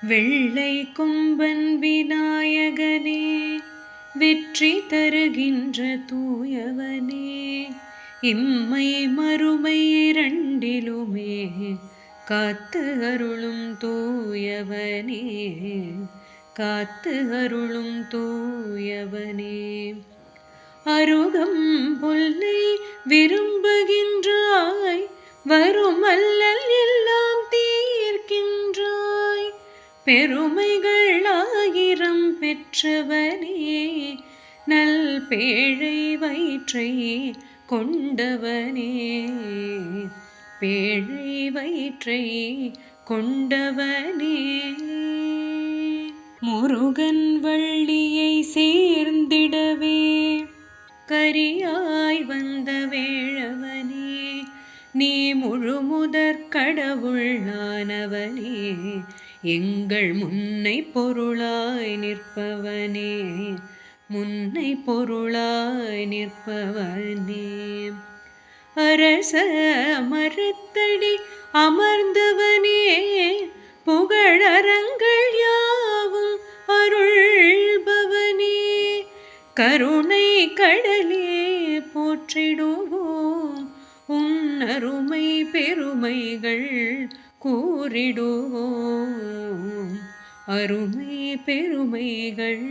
வெள்ளை கொம்பன் விநாயகனே, வெற்றி தருகின்ற தூயவனே, இம்மை மறுமை இரண்டிலுமே காத்து அருளும் தூயவனே, காத்து அருளும் தூயவனே. அருகம் புல்லை விரும்புகின்றாய், வரும் அல்லல் எல்லாம் தீர்க்கின்றாய், பெருமைகள் ஆயிரம் பெற்றவனே, நல் பேழை வயிற்றை கொண்டவனே, பேழை வயிற்றை கொண்டவனே. முருகன் வள்ளியை சேர்ந்திடவே கரியாய் வந்த வேழவனே, நீ முழுமுதற் கடவுளானவனே, எங்கள் முன்னை பொருளாய் நிற்பவனே, முன்னை பொருளாய் நிற்பவனே. அரச மரத்தடி அமர்ந்தவனே, புகழரங்கள் யாவும் அருள்பவனே, கருணை கடலே போற்றிடுவோம், உன் அருமை பெருமைகள் கூறிடுவோம், அருமை பெருமைகள்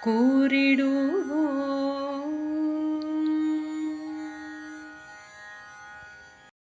கூறிடுவோம்.